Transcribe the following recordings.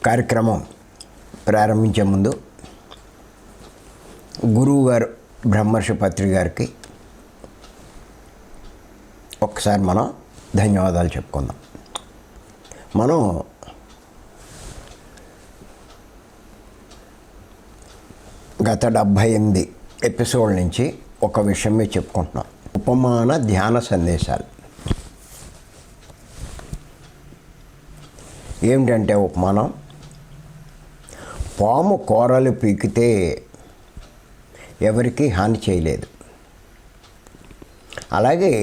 కార్యక్రమం ప్రారంభించే ముందు గురువు గారు బ్రహ్మర్షి పత్రి గారికి ఒక్కసారి మనం ధన్యవాదాలు చెప్పుకుందాం. మనం గత 78 ఎపిసోడ్ నుంచి ఒక విషయమే చెప్పుకుంటున్నాం. ఉపమాన ధ్యాన సందేశాలు. ఏమిటంటే ఉపమానం, పాము కూరలు పీకితే ఎవరికీ హాని చేయలేదు. అలాగే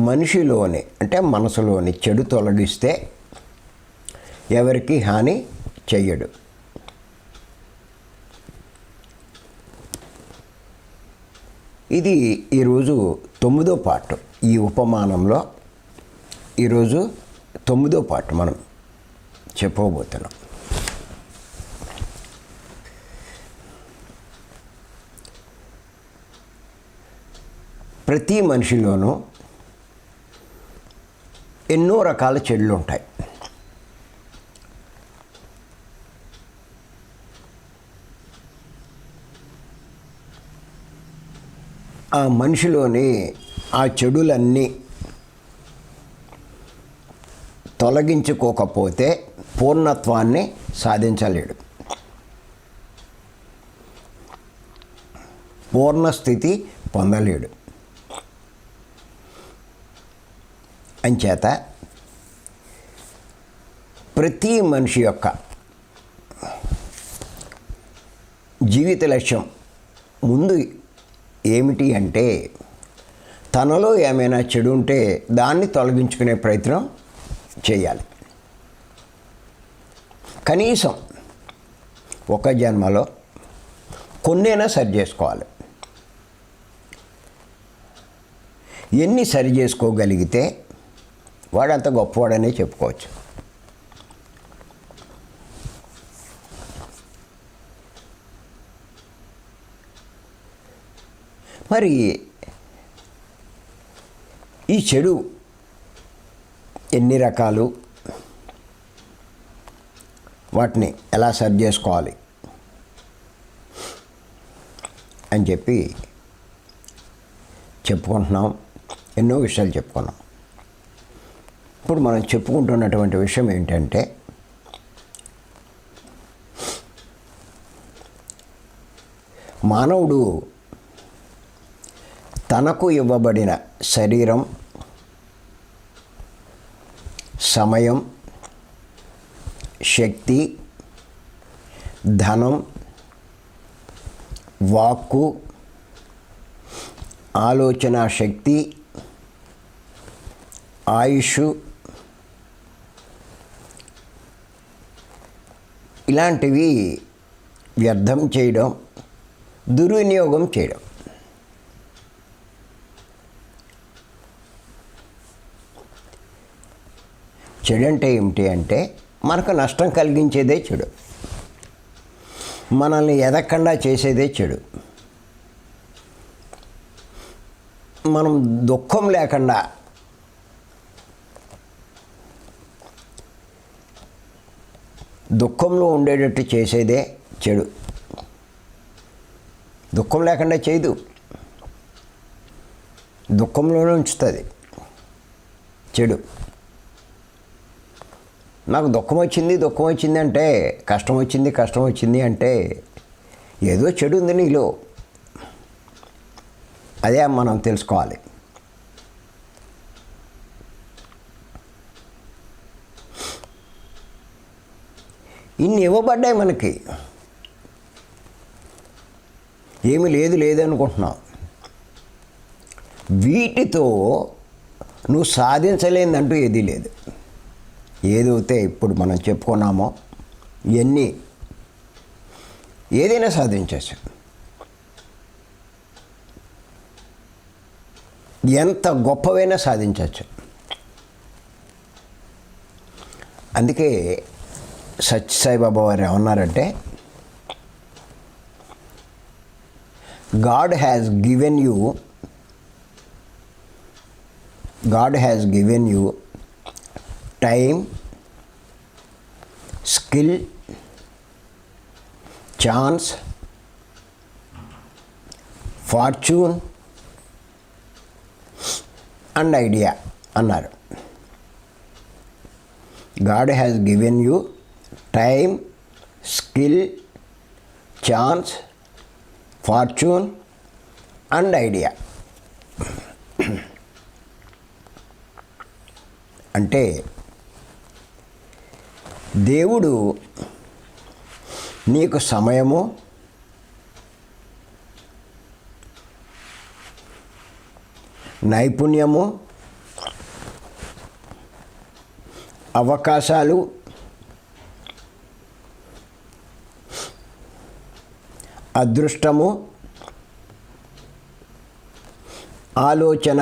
మనిషిలోని అంటే మనసులోని చెడు తొలగిస్తే ఎవరికి హాని చెయ్యడు. ఇది ఈరోజు 9వ పార్ట్. ఈ ఉపమానంలో ఈరోజు 9వ పార్ట్ మనం చెప్పబోతున్నాం. ప్రతి మనిషిలోనూ ఎన్నో రకాల చెడులు ఉంటాయి. ఆ మనిషిలోని ఆ చెడులన్నీ తొలగించుకోకపోతే పూర్ణత్వాన్ని సాధించలేడు, పూర్ణస్థితి పొందలేడు. అంచేత ప్రతి మనిషి యొక్క జీవిత లక్ష్యం ముందు ఏమిటి అంటే, తనలో ఏమైనా చెడు ఉంటే దాన్ని తొలగించుకునే ప్రయత్నం చేయాలి. కనీసం ఒక జన్మలో కొన్నైనా సరి చేసుకోవాలి. ఎన్ని సరి చేసుకోగలిగితే వాడంత గొప్పవాడనే చెప్పుకోవచ్చు. మరి ఈ చెడు ఎన్ని రకాలు, వాటిని ఎలా సరి చేసుకోవాలి అని చెప్పి చెప్పుకుంటున్నాం. ఎన్నో విషయాలు చెప్పుకున్నాం. ఇప్పుడు మనం చెప్పుకుంటున్నటువంటి విషయం ఏంటంటే, మానవుడు తనకు ఇవ్వబడిన శరీరం, సమయం, శక్తి, ధనం, వాక్కు, ఆలోచన శక్తి, ఆయుష్, ఇలాంటివి వ్యర్థం చేయడం, దుర్వినియోగం చేయడం. చెడు అంటే ఏమిటి అంటే, మనకు నష్టం కలిగించేదే చెడు, మనల్ని ఎదగకుండా చేసేదే చెడు. మనం దుఃఖం లేకుండా దుఃఖంలో ఉండేటట్టు చేసేదే చెడు. దుఃఖం లేకుండా చేయదు, దుఃఖంలోనే ఉంచుతుంది చెడు. నాకు దుఃఖం వచ్చింది అంటే, కష్టం వచ్చింది అంటే ఏదో చెడు ఉంది నీలో. అదే మనం తెలుసుకోవాలి. ఇన్ని ఇవ్వబడ్డాయి మనకి, ఏమీ లేదనుకుంటున్నావు. వీటితో నువ్వు సాధించలేదంటూ ఏదీ లేదు. ఏదైతే ఇప్పుడు మనం చెప్పుకున్నామో ఇవన్నీ ఏదైనా సాధించవచ్చు. ఎంత గొప్పవైనా సాధించవచ్చు. అందుకే సత్యసాయిబాబా వారు ఏమన్నారంటే, God has given you time, skill, chance, fortune and idea అన్నారు. God has given you time, skill, chance, fortune and idea. అంటే దేవుడు నీకు సమయము, నైపుణ్యము, అవకాశాలు, అదృష్టము, ఆలోచన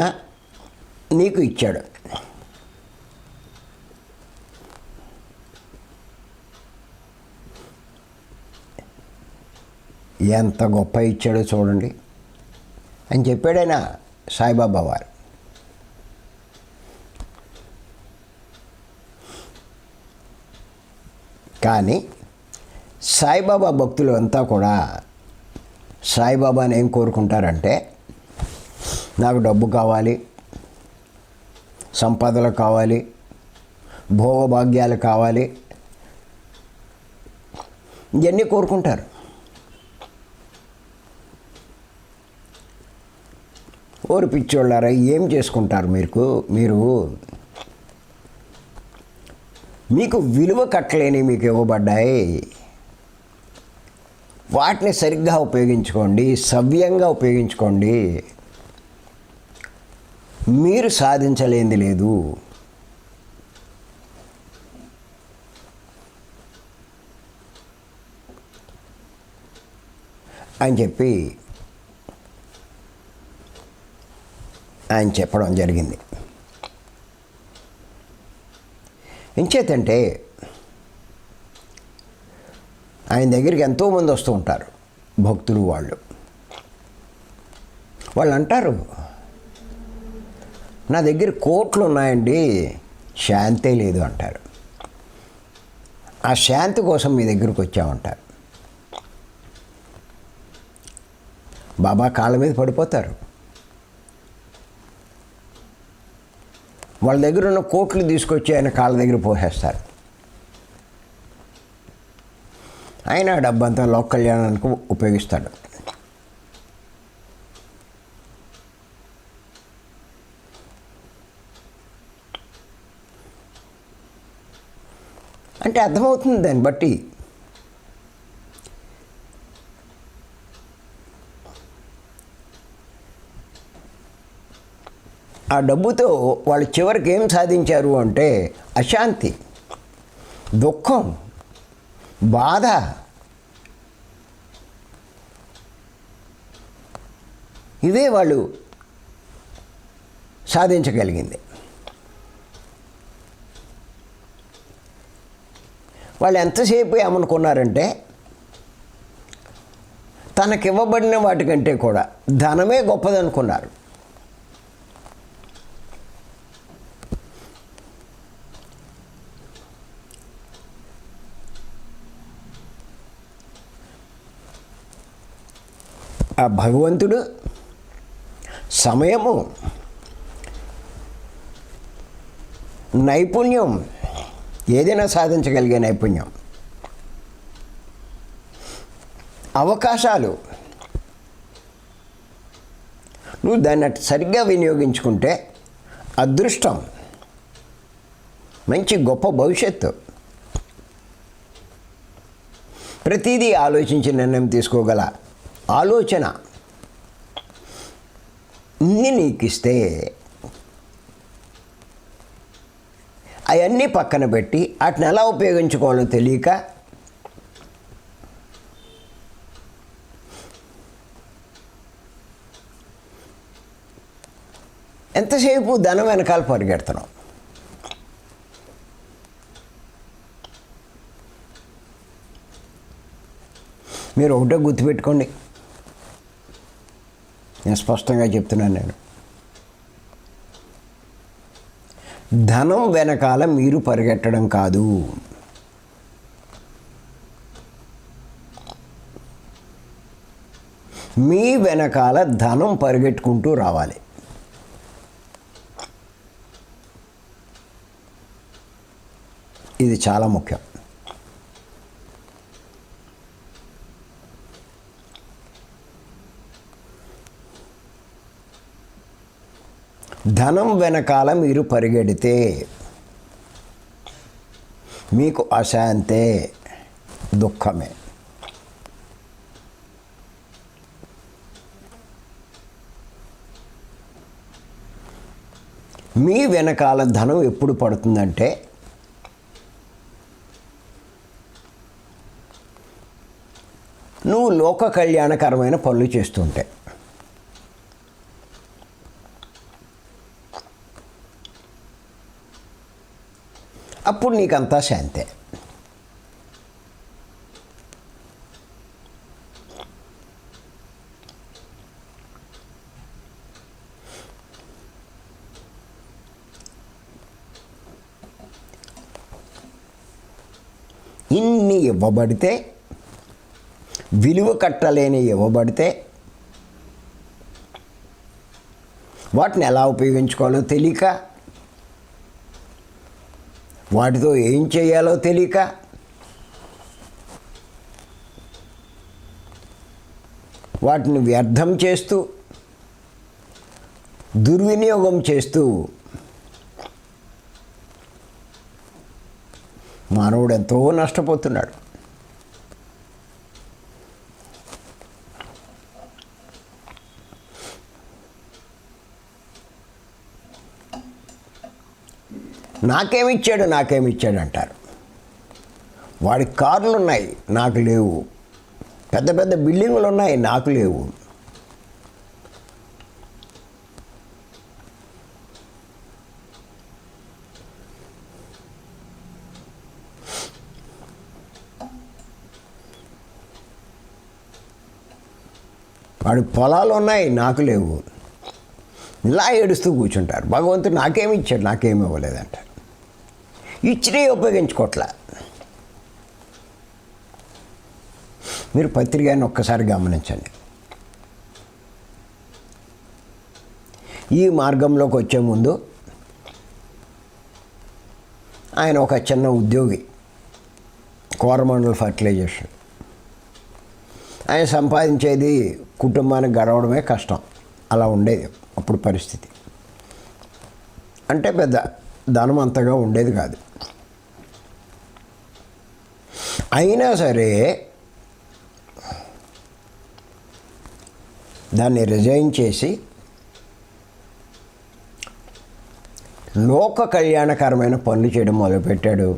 నీకు ఇచ్చాడు. ఎంత గొప్ప ఇచ్చాడో చూడండి అని చెప్పాడైనా సాయిబాబా వారు. కానీ సాయిబాబా భక్తులు అంతా కూడా సాయిబాబాని ఏం కోరుకుంటారంటే, నాకు డబ్బు కావాలి, సంపదలు కావాలి, భోగభాగ్యాలు కావాలి, ఇవన్నీ కోరుకుంటారు. ఓరు పిచ్చోళ్ళారా, ఏం చేసుకుంటారు మీకు విలువ కట్టలేని మీకు ఇవ్వబడ్డాయి, వాటిని సరిగ్గా ఉపయోగించుకోండి, సవ్యంగా ఉపయోగించుకోండి. మీరు సాధించలేనిది లేదు. అని చెప్పి ఆయన చెప్పడం జరిగింది. ఎంచేతంటే ఆయన దగ్గరికి ఎంతోమంది వస్తూ ఉంటారు భక్తులు. వాళ్ళు అంటారు, నా దగ్గర కోట్లు ఉన్నాయండి, శాంతే లేదు అంటారు. ఆ శాంతి కోసం మీ దగ్గరికి వచ్చామంటారు. బాబా కాళ్ళ మీద పడిపోతారు. వాళ్ళ దగ్గర ఉన్న కోట్లు తీసుకొచ్చి ఆయన కాళ్ళ దగ్గర పోసేస్తారు. ఆయన ఆ డబ్బంతా లోక కళ్యాణానికి ఉపయోగిస్తాడు. అంటే అర్థమవుతుంది దాన్ని బట్టి. ఆ డబ్బుతో వాళ్ళు చివరికి ఏం సాధించారు అంటే అశాంతి, దుఃఖం, బాధ. ఇవే వాళ్ళు సాధించగలిగింది. వాళ్ళు ఎంతసేపు ఏమనుకున్నారంటే, తనకివ్వబడిన వాటికంటే కూడా ధనమే గొప్పదనుకున్నారు. ఆ భగవంతుడు సమయము, నైపుణ్యం, ఏదైనా సాధించగలిగే నైపుణ్యం, అవకాశాలు, నువ్వు దాన్ని సరిగ్గా వినియోగించుకుంటే అదృష్టం, మంచి గొప్ప భవిష్యత్తు, ప్రతిదీ ఆలోచించి నిర్ణయం తీసుకోగల ఆలోచన ఇన్ని నీకు ఇస్తే అవన్నీ పక్కన పెట్టి వాటిని ఎలా ఉపయోగించుకోవాలో తెలియక ఎంతసేపు ధనం వెనకాల పరిగెడుతున్నాం. మీరు ఒకటే గుర్తుపెట్టుకోండి, నేను స్పష్టంగా చెప్తున్నాను. ధనం వెనకాల మీరు పరిగెట్టడం కాదు, మీ వెనకాల ధనం పరిగెట్టుకుంటూ రావాలి. ఇది చాలా ముఖ్యం. ధనం వెనకాల మీరు పరిగెడితే మీకు అశాంతే, దుఃఖమే. మీ వెనకాల ధనం ఎప్పుడు పడుతుందంటే నువ్వు లోక కళ్యాణకరమైన పనులు చేస్తుంటే. అప్పుడు నీకంతా శాంతే. ఇన్ని ఇవ్వబడితే, విలువ కట్టలేని ఇవ్వబడితే వాటిని ఎలా ఉపయోగించుకోవాలో తెలియక, వాటితో ఏం చేయాలో తెలియక, వాటిని వ్యర్థం చేస్తూ, దుర్వినియోగం చేస్తూ మానవుడు ఎంతో నష్టపోతున్నాడు. నాకేమిచ్చాడు అంటారు. వాడికి కార్లు ఉన్నాయి, నాకు లేవు. పెద్ద పెద్ద బిల్డింగులు ఉన్నాయి, నాకు లేవు. వాడి పొలాలు ఉన్నాయి, నాకు లేవు. ఇలా ఏడుస్తూ కూర్చుంటారు. భగవంతుడు నాకేమి ఇచ్చాడు, నాకేమి ఇవ్వలేదంటారు. ఇచ్చినే ఉపయోగించుకోవట్లా. మీరు పత్రికని ఒక్కసారి గమనించండి. ఈ మార్గంలోకి వచ్చే ముందు ఆయన ఒక చిన్న ఉద్యోగి, కోరమండల్ ఫర్టిలైజేషన్. ఆయన సంపాదించేది కుటుంబానికి గడవడమే కష్టం. అలా ఉండేది అప్పుడు పరిస్థితి. అంటే పెద్ద ధనం అంతగా ఉండేది కాదు. అయినా సరే దాన్ని రిజైన్ చేసి లోక కళ్యాణకరమైన పనులు చేయడం మొదలుపెట్టాడు.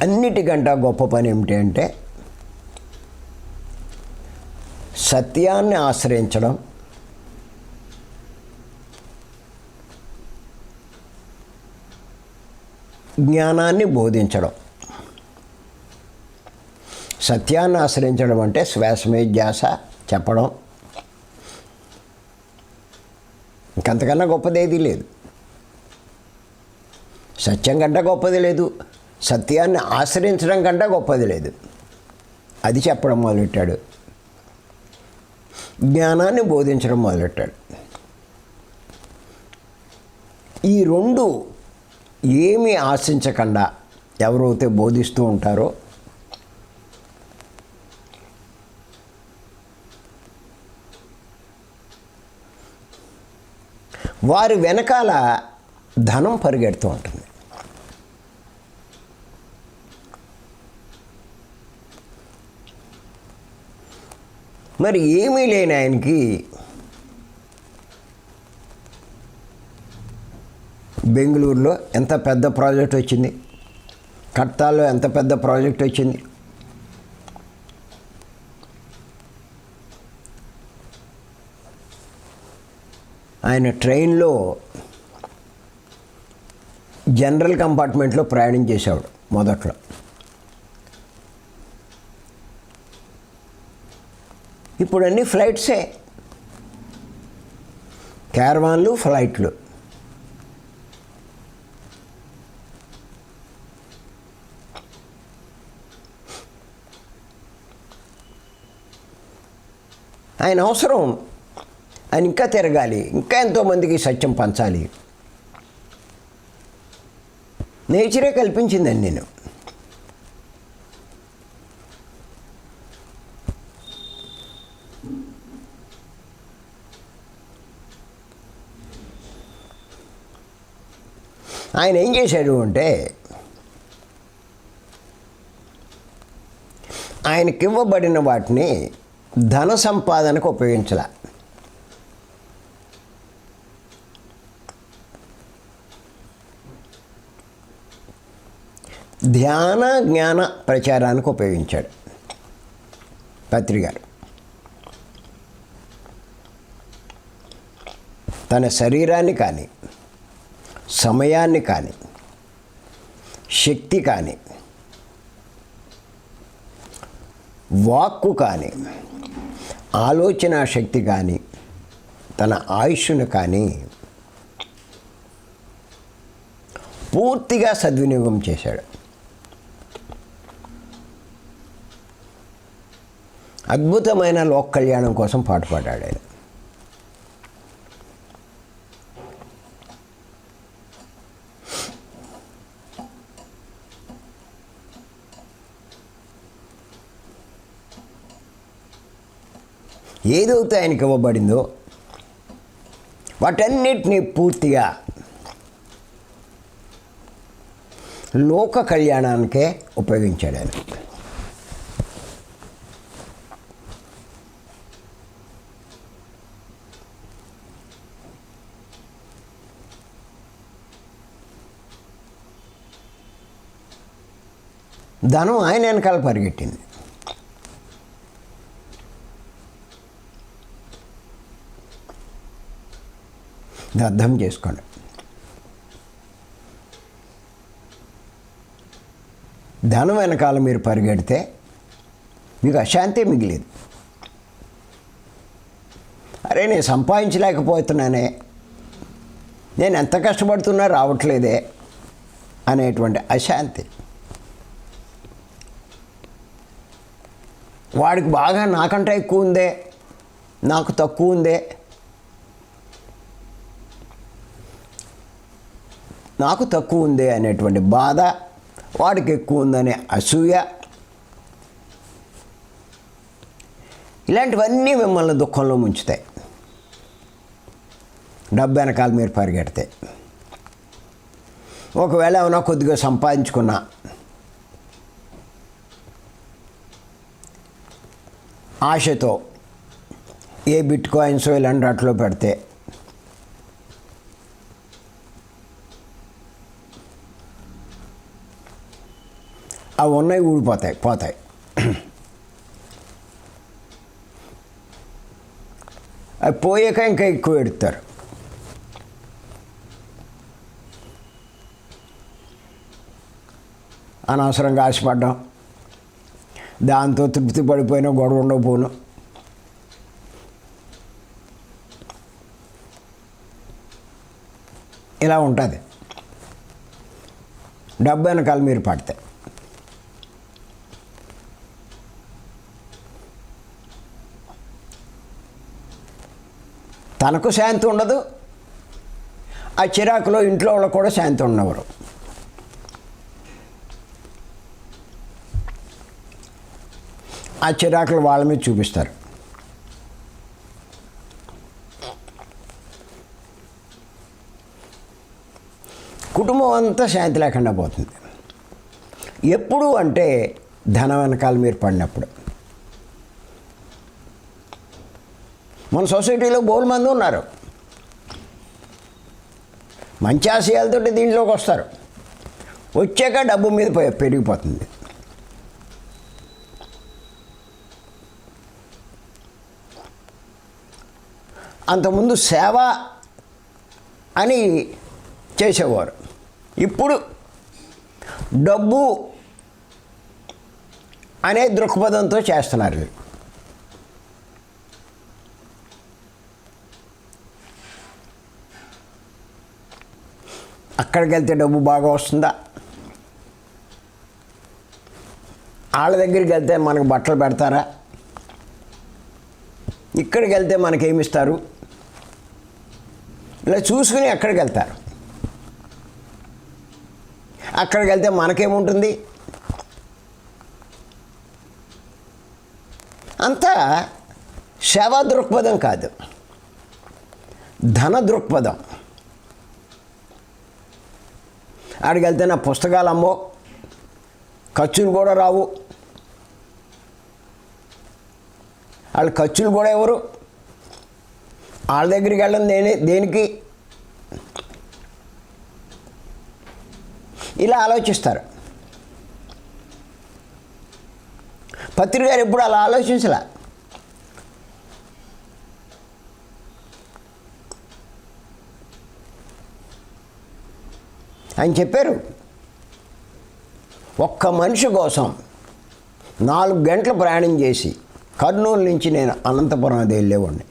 అన్నిటికంటే గొప్ప పని ఏమిటి అంటే సత్యాన్ని ఆశ్రయించడం, జ్ఞానాన్ని బోధించడం. సత్యాన్ని ఆశ్రయించడం అంటే శ్వాసమే ధ్యాస చెప్పడం. ఇంకంతకన్నా గొప్పదేదీ లేదు. సత్యం కంటే గొప్పది లేదు, సత్యాన్ని ఆశ్రయించడం కంటే గొప్పది లేదు. అది చెప్పడం మొదలెట్టాడు. జ్ఞానాన్ని బోధించడం మొదలెట్టాడు. ఈ రెండు ఏమీ ఆశించకుండా ఎవరైతే బోధిస్తూ ఉంటారో వారి వెనకాల ధనం పరిగెడుతూ ఉంటుంది. మరి ఏమీ లేని ఆయనకి బెంగళూరులో ఎంత పెద్ద ప్రాజెక్ట్ వచ్చింది, కట్టాల్లో ఎంత పెద్ద ప్రాజెక్ట్ వచ్చింది. ఆయన ట్రైన్లో జనరల్ కంపార్ట్మెంట్లో ప్రయాణం చేసేవాడు మొదట్లో. ఇప్పుడు అన్నీ ఫ్లైట్సే, క్యారవాన్లు, ఫ్లైట్లు. ఆయన అవసరం, ఆయన ఇంకా తిరగాలి, ఇంకా ఎంతోమందికి సత్యం పంచాలి. నేచరే కల్పించిందండి నేను. ఆయన ఏం చేశాడు అంటే, ఆయనకి ఇవ్వబడిన వాటిని ధన సంపాదనకు ఉపయోగించాల. ధ్యాన జ్ఞాన ప్రచారానికి ఉపయోగించాడు పత్రి గారు. తన శరీరాన్ని కానీ, సమయాన్ని కానీ, శక్తి కానీ, వాక్కు కానీ, ఆలోచన శక్తి కానీ, తన ఆయుష్ను కానీ పూర్తిగా సద్వినియోగం చేశాడు. అద్భుతమైన లోక కళ్యాణం కోసం పాటుపడ్డాడు ఆయన. ఏదైతే ఆయనకి ఇవ్వబడిందో వాటన్నిటినీ పూర్తిగా లోక కళ్యాణానికే ఉపయోగించాడు ఆయన. ధనం ఆయన వెనకాల పరిగెట్టింది. ఇది అర్థం చేసుకోండి. ధనం వెనకాల మీరు పరిగెడితే మీకు అశాంతి మిగిలేదు. అరే నేను సంపాదించలేకపోతున్నానే, నేను ఎంత కష్టపడుతున్నా రావట్లేదే అనేటువంటి అశాంతి. వాడికి బాగా నాకంటే ఎక్కువ ఉందే, నాకు తక్కువ ఉందే, నాకు తక్కువ ఉంది అనేటువంటి బాధ, వాడికి ఎక్కువ ఉందనే అసూయ, ఇలాంటివన్నీ మిమ్మల్ని దుఃఖంలో ముంచుతాయి. డబ్బు వెనకాల మీరు పరిగెడితే. ఒకవేళ ఏమైనా కొద్దిగా సంపాదించుకున్నా ఆశతో ఏ బిట్ కాయిన్స్ ఇలాంటి వాటిలో పెడితే అవి ఉన్నాయి పోతాయి. అవి పోయాక ఇంకా ఎక్కువ ఎడుతారు. అనవసరంగా ఆశపడ్డాం, దాంతో తృప్తి పడిపోయినా గొడవ ఉండకపోను. ఇలా ఉంటుంది డబ్బు వెనకాల మీరు పడితే. తనకు శాంతి ఉండదు, ఆ చిరాకులో ఇంట్లో వాళ్ళకు కూడా శాంతి ఉండవరు. ఆ చిరాకులు వాళ్ళ మీద చూపిస్తారు. కుటుంబం అంతా శాంతి లేకుండా పోతుంది. ఎప్పుడు అంటే ధనం వెనకాల మీరు పడినప్పుడు. మన సొసైటీలో బోలు మంది ఉన్నారు, మంచి ఆశయాలతో దీంట్లోకి వస్తారు, వచ్చాక డబ్బు మీద పెరిగిపోతుంది. అంతకుముందు సేవ అని చేసేవారు, ఇప్పుడు డబ్బు అనే దృక్పథంతో చేస్తున్నారు. అక్కడికి వెళ్తే డబ్బు బాగా వస్తుందా, వాళ్ళ దగ్గరికి వెళ్తే మనకు బట్టలు పెడతారా, ఇక్కడికి వెళ్తే మనకేమిస్తారు, ఇలా చూసుకుని ఎక్కడికి వెళ్తారు. అక్కడికి వెళ్తే మనకేముంటుంది, అంతా సేవా దృక్పథం కాదు, ధన దృక్పథం. ఆడికి వెళ్తే నా పుస్తకాలు అమ్మో, ఖర్చులు కూడా రావు. వాళ్ళ ఖర్చులు కూడా ఎవరు, వాళ్ళ దగ్గరికి వెళ్ళడం దేనికి, ఇలా ఆలోచిస్తారు. పత్రి గారు ఎప్పుడు అలా ఆలోచించలే. ఆయన చెప్పారు, ఒక్క మనిషి కోసం 4 గంటలు ప్రయాణం చేసి కర్నూలు నుంచి నేను అనంతపురం అది వెళ్ళేవాడిని.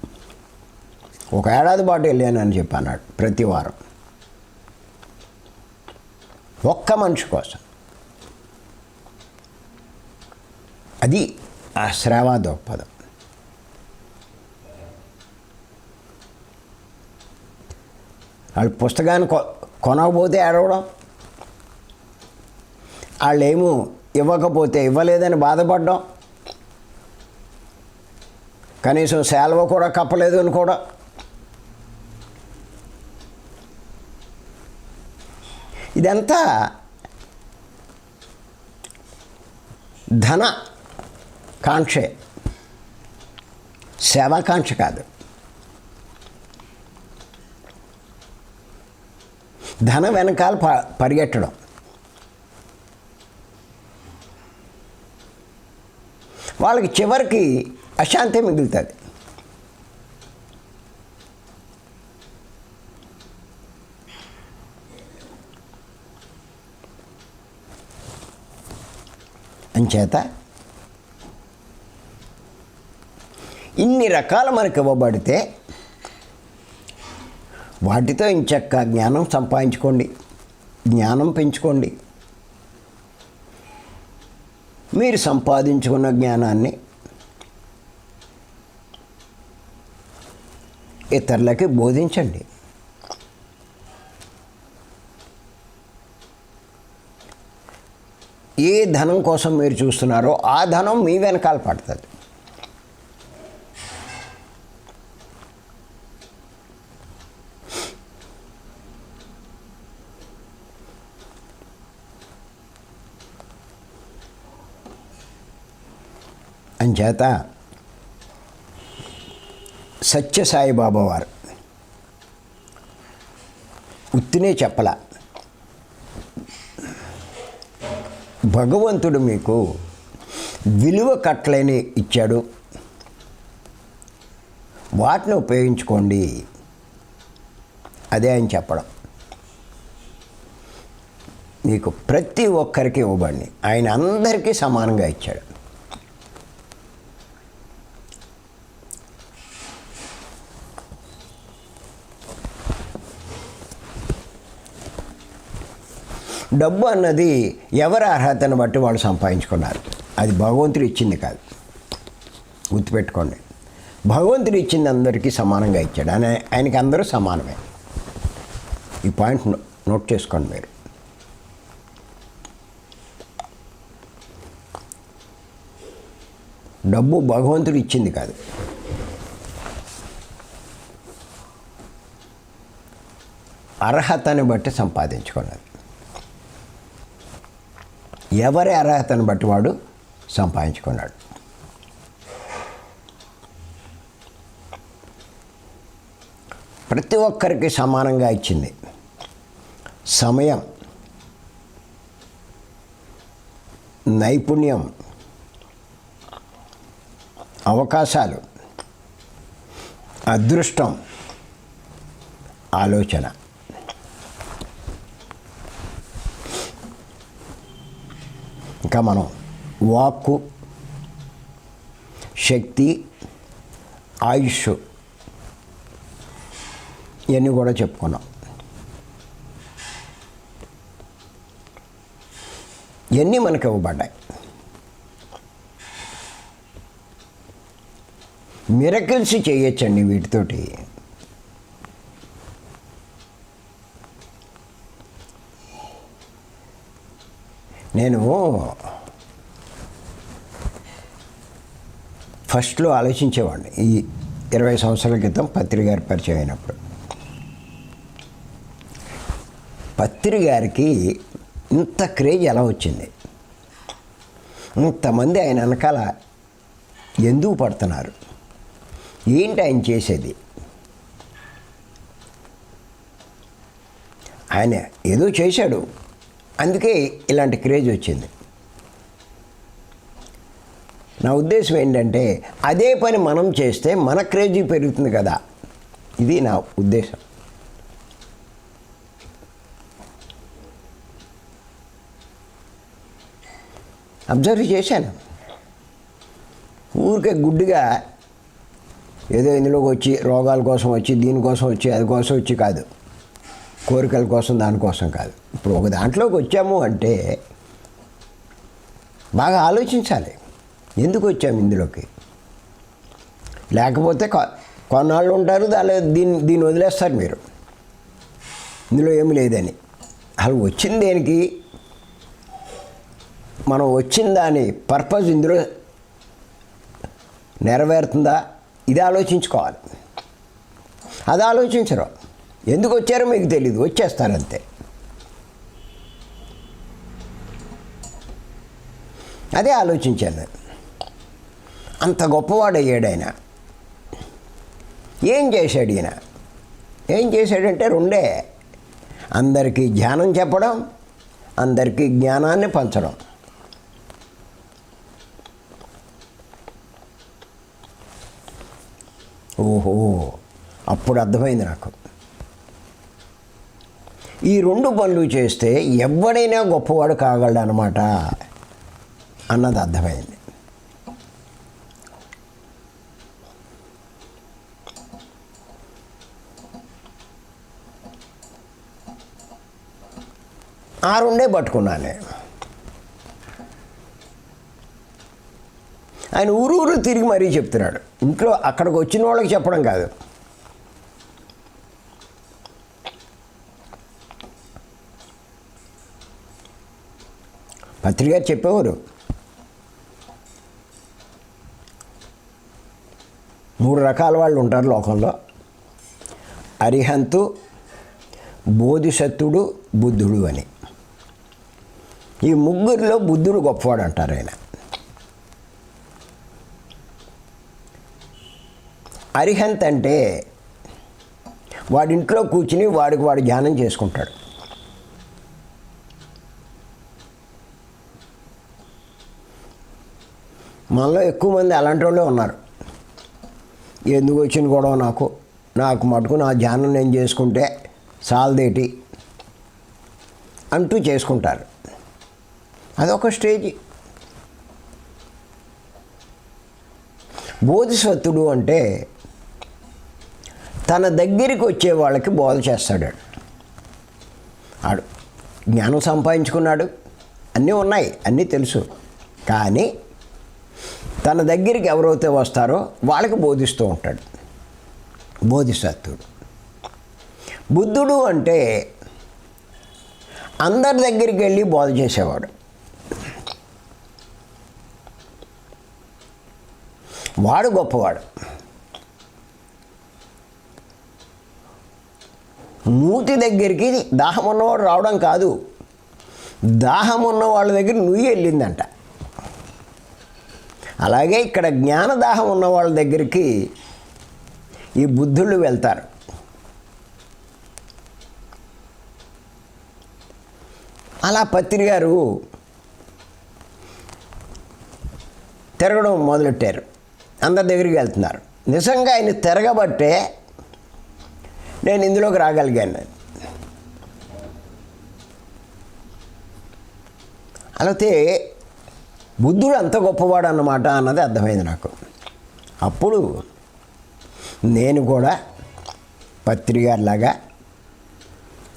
1 ఏడాది పాటు వెళ్ళాను అని చెప్పి అన్నాడు. ప్రతి వారం ఒక్క మనిషి కోసం. అది ఆ శ్రవా దృక్పథం. వాళ్ళు పుస్తకాన్ని కొనకపోతే ఏడవడం, వాళ్ళు ఏమో ఇవ్వకపోతే ఇవ్వలేదని బాధపడడం, కనీసం సెలవు కూడా కప్పలేదు అని కూడా. ఇదంతా ధన కాంక్షే, సేవాకాంక్ష కాదు. ధన వెనకాల పరిగెట్టడం. వాళ్ళకి చివరికి అశాంతి మిగులుతుంది. అంచేత ఇన్ని రకాలు మనకు ఇవ్వబడితే వాటితో ఇంచక్క జ్ఞానం సంపాదించుకోండి, జ్ఞానం పెంచుకోండి. మీరు సంపాదించుకున్న జ్ఞానాన్ని ఇతరులకి బోధించండి. ఏ ధనం కోసం మీరు చూస్తున్నారో ఆ ధనం మీ వెనకాల పడుతుంది. అంచేత సత్యసాయిబాబా వారు ఉత్తినే చెప్పలా, భగవంతుడు మీకు విలువ కట్టలేని ఇచ్చాడు, వాటిని ఉపయోగించుకోండి. అదే ఆయన చెప్పడం. మీకు ప్రతి ఒక్కరికి ఇవ్వబడి ఆయన అందరికీ సమానంగా ఇచ్చాడు. డబ్బు అన్నది ఎవరి అర్హతను బట్టి వాళ్ళు సంపాదించుకున్నారు. అది భగవంతుడు ఇచ్చింది కాదు, గుర్తుపెట్టుకోండి. భగవంతుడు ఇచ్చింది అందరికీ సమానంగా ఇచ్చాడు. ఆయనకి అందరూ సమానమే. ఈ పాయింట్ నోట్ చేసుకోండి మీరు. డబ్బు భగవంతుడు ఇచ్చింది కాదు. అర్హతని బట్టి సంపాదించుకున్నది. ఎవరి అర్హతను బట్టి వాడు సంపాదించుకున్నాడు. ప్రతి ఒక్కరికి సమానంగా ఇచ్చింది. సమయం, నైపుణ్యం, అవకాశాలు, అదృష్టం, ఆలోచన. ఇంకా మనం వాక్కు, శక్తి, ఆయుష్ ఇవన్నీ కూడా చెప్పుకున్నాం. ఇవన్నీ మనకు ఇవ్వబడ్డాయి. మిరకిల్స్ చేయొచ్చండి వీటితోటి. నేను ఫస్ట్లో ఆలోచించేవాడిని, ఈ 20 సంవత్సరాల క్రితం పత్రి గారి పరిచయం అయినప్పుడు. పత్రి గారికి ఇంత క్రేజ్ ఎలా వచ్చింది, ఇంతమంది ఆయన వెనకాల ఎందుకు పడుతున్నారు, ఏంటి ఆయన చేసేది? ఆయన ఏదో చేశాడు, అందుకే ఇలాంటి క్రేజ్ వచ్చింది. నా ఉద్దేశం ఏంటంటే అదే పని మనం చేస్తే మన క్రేజీ పెరుగుతుంది కదా, ఇది నా ఉద్దేశం. అబ్జర్వ్ చేశాను. ఊరికే గుడ్డిగా ఏదో ఇందులోకి వచ్చి రోగాల కోసం వచ్చి, దీనికోసం వచ్చి, అది కోసం వచ్చి కాదు, కోరికల కోసం దానికోసం కాదు. ఇప్పుడు ఒక దాంట్లోకి వచ్చాము అంటే బాగా ఆలోచించాలి, ఎందుకు వచ్చాము ఇందులోకి. లేకపోతే కొన్నాళ్ళు ఉంటారు, దీన్ని వదిలేస్తారు మీరు, ఇందులో ఏమి లేదని. అసలు వచ్చింది దేనికి, మనం వచ్చిన దాని పర్పస్ ఇందులో నెరవేరుతుందా, ఇది ఆలోచించుకోవాలి. అది ఆలోచించరు, ఎందుకు వచ్చారో మీకు తెలీదు, వచ్చేస్తారంతే. అదే ఆలోచించాను నేను. అంత గొప్పవాడు అయ్యాడు ఆయన. ఏం చేశాడు ఈయన? ఏం చేశాడంటే రెండే, అందరికీ ధ్యానం చెప్పడం, అందరికీ జ్ఞానాన్ని పంచడం. ఓహో, అప్పుడు అర్థమైంది నాకు. ఈ 2 పనులు చేస్తే ఎవడైనా గొప్పవాడు కాగలడు అన్నమాట అన్నది అర్థమైంది. ఆ 2 పట్టుకున్నాను. ఆయన ఊరు తిరిగి మరీ చెప్తున్నాడు. ఇంట్లో అక్కడికి వచ్చిన వాళ్ళకి చెప్పడం కాదు. పత్రిక చెప్పేవారు, 3 రకాల వాళ్ళు ఉంటారు లోకంలో: అరిహంతు, బోధిసత్వుడు, బుద్ధుడు అని. ఈ ముగ్గురిలో బుద్ధుడు గొప్పవాడు అంటారు ఆయన. అరిహంత్ అంటే వాడింట్లో కూర్చుని వాడికి వాడు ధ్యానం చేసుకుంటాడు. మనలో ఎక్కువ మంది అలాంటి వాళ్ళే ఉన్నారు. ఎందుకు వచ్చిన గొడవ, నాకు మటుకు నా ధ్యానం నేను చేసుకుంటే సాల్దేటి అంటూ చేసుకుంటారు. అదొక స్టేజ్. బోధిసత్వుడు అంటే తన దగ్గరికి వచ్చే వాళ్ళకి బోధ చేస్తాడు. ఆడు జ్ఞానం సంపాదించుకున్నాడు, అన్నీ ఉన్నాయి, అన్నీ తెలుసు, కానీ తన దగ్గరికి ఎవరైతే వస్తారో వాళ్ళకి బోధిస్తూ ఉంటాడు బోధిసత్వుడు. బుద్ధుడు అంటే అందరి దగ్గరికి వెళ్ళి బోధ చేసేవాడు. వాడు గొప్పవాడు. మూతి దగ్గరికి దాహం ఉన్నవాడు రావడం కాదు, దాహం ఉన్న వాళ్ళ దగ్గర నువ్వు వెళ్ళిందంట. అలాగే ఇక్కడ జ్ఞానదాహం ఉన్న వాళ్ళ దగ్గరికి ఈ బుద్ధుళ్ళు వెళ్తారు. అలా పత్రి గారు తిరగడం మొదలెట్టారు, అందరి దగ్గరికి వెళ్తున్నారు. నిజంగా ఆయన తిరగబట్టే నేను ఇందులోకి రాగలిగాను. అలాగే బుద్ధుడు అంత గొప్పవాడు అన్నమాట అన్నది అర్థమైంది నాకు. అప్పుడు నేను కూడా పత్రి గారిలాగా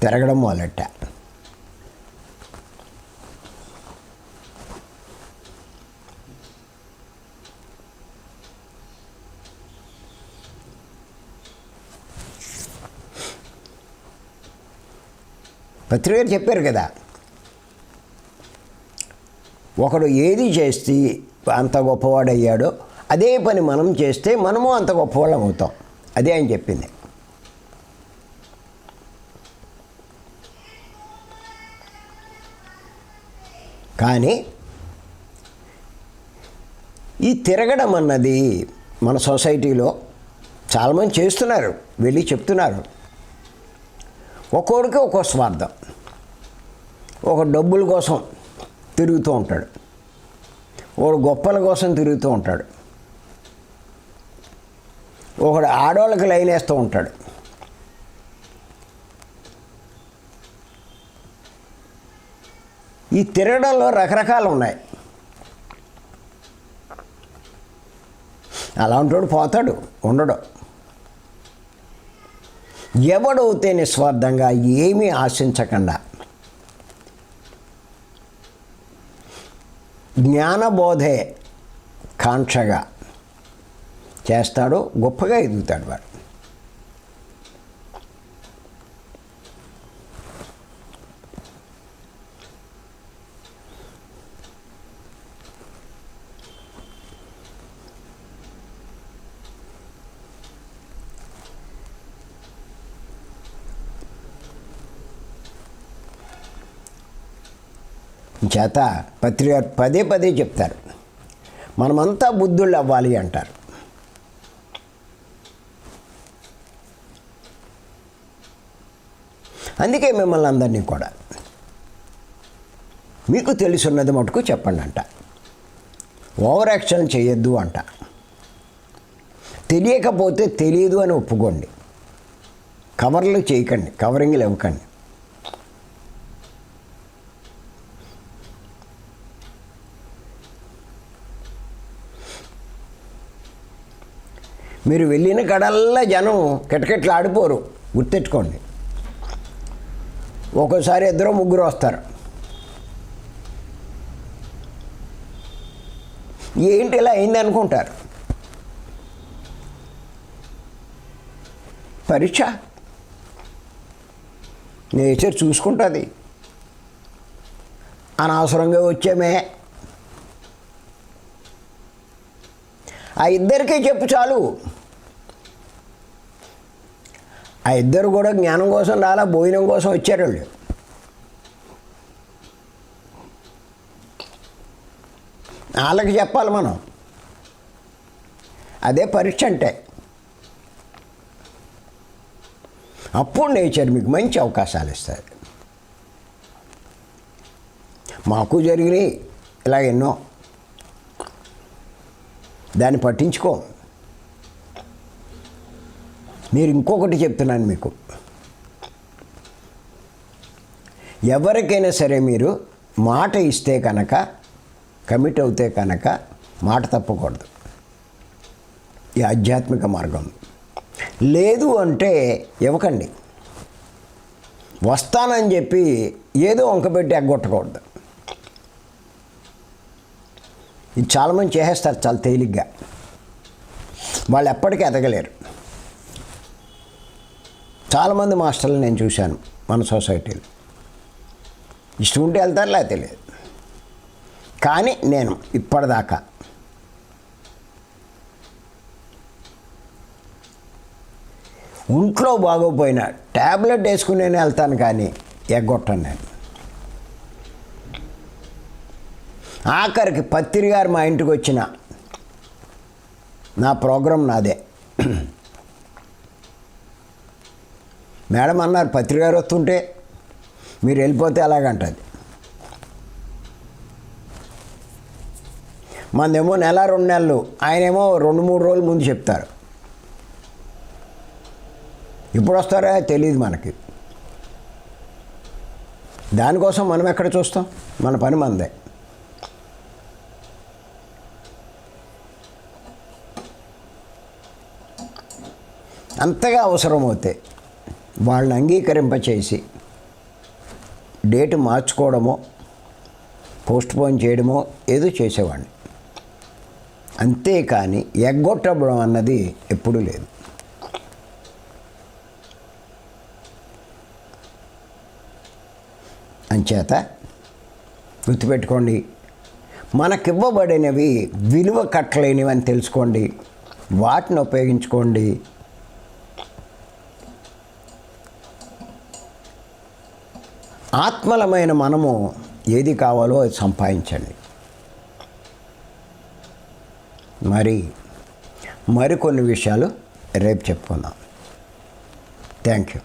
తిరగడం మొదలెట్టా. పత్రిక గారు చెప్పారు కదా, ఒకడు ఏది చేస్తే అంత గొప్పవాడయ్యాడో అదే పని మనం చేస్తే మనము అంత గొప్పవాళ్ళం అవుతాం. అదే ఆయన చెప్పింది. కానీ ఈ తిరగడం అన్నది మన సొసైటీలో చాలామంది చేస్తున్నారు, వెళ్ళి చెప్తున్నారు. ఒక్కొక్కడికి ఒక్కో స్వార్థం. ఒక డబ్బుల కోసం తిరుగుతూ ఉంటాడు, ఒకడు గొప్పల కోసం తిరుగుతూ ఉంటాడు, ఒకడు ఆడవాళ్ళకి లైన్ వేస్తూ ఉంటాడు. ఈ తిరగడంలో రకరకాలు ఉన్నాయి. అలాంటోడు పోతాడు, ఉండడు. ఎవడైతే నిస్వార్థంగా ఏమీ ఆశించకుండా జ్ఞానబోధే కాంక్షగా చేస్తాడో గొప్పగా ఎదుగుతాడు వాడు. చేత పత్రిక పదే పదే చెప్తారు, మనమంతా బుద్ధుళ్ళు అవ్వాలి అంటారు. అందుకే మిమ్మల్ని అందరినీ కూడా మీకు తెలుసున్నది మటుకు చెప్పండి అంట. ఓవర్ యాక్షన్ చేయొద్దు అంట. తెలియకపోతే తెలియదు అని ఒప్పుకోండి. కవర్లు చేయకండి, కవరింగ్లు ఇవ్వకండి. మీరు వెళ్ళిన కడల్లా జనం కిటకిట్లు ఆడిపోరు, గుర్తెట్టుకోండి. ఒక్కోసారి ఇద్దరు ముగ్గురు వస్తారు. ఏంటి ఇలా అయింది అనుకుంటారు. పరీక్ష నేచర్ చూసుకుంటుంది. అనవసరంగా వచ్చామే, ఆ ఇద్దరికీ చెప్పు చాలు. ఆ ఇద్దరు కూడా జ్ఞానం కోసం రాలా, భోజనం కోసం వచ్చారు వాళ్ళు. వాళ్ళకి చెప్పాలి మనం. అదే పరీక్ష అంటే. అప్పుడు నేచర్ మీకు మంచి అవకాశాలు ఇస్తుంది. మాకు జరిగినాయి ఇలా ఎన్నో. దాన్ని పట్టించుకో. మీరు ఇంకొకటి చెప్తున్నాను మీకు, ఎవరికైనా సరే మీరు మాట ఇస్తే కనుక, కమిట్ అవుతే కనుక మాట తప్పకూడదు. ఈ ఆధ్యాత్మిక మార్గం. లేదు అంటే ఇవ్వకండి. వస్తానని చెప్పి ఏదో వంకబెట్టి ఎగ్గొట్టకూడదు. ఇది చాలామంది చేసేస్తారు చాలా తేలిగ్గా. వాళ్ళు ఎప్పటికీ ఎదగలేరు. చాలామంది మాస్టర్లు నేను చూశాను మన సొసైటీలో. ఇష్టం ఉంటే వెళ్తారు, లేకపోతే లేదు. కానీ నేను ఇప్పటిదాకా ఒంట్లో బాగోపోయినా ట్యాబ్లెట్ వేసుకుని నేను వెళ్తాను, కానీ ఎగ్గొట్టాను నేను. ఆఖరికి పత్రి గారు మా ఇంటికి వచ్చిన నా ప్రోగ్రాం నాదే. మేడం అన్నారు, పత్రి గారు వస్తుంటే మీరు వెళ్ళిపోతే ఎలాగంటది. మనదేమో నెల 2 నెలలు, ఆయనేమో 2-3 రోజుల ముందు చెప్తారు. ఎప్పుడు వస్తారో తెలియదు మనకి. దానికోసం మనం ఎక్కడ చూస్తాం? మన పని మనదే. అంతగా అవసరమవుతే వాళ్ళని అంగీకరింపచేసి డేట్ మార్చుకోవడమో పోస్ట్పోన్ చేయడమో ఏదో చేసేవాడిని. అంతేకాని ఎగ్గొట్టడం అన్నది ఎప్పుడూ లేదు. అంచేత గుర్తుపెట్టుకోండి, మనకివ్వబడినవి విలువ కట్టలేనివి అని తెలుసుకోండి, వాటిని ఉపయోగించుకోండి. ఆత్మలమైన మనము ఏది కావాలో అది సంపాదించండి. మరికొన్ని విషయాలు రేపు చెప్పుకుందాం. Thank you.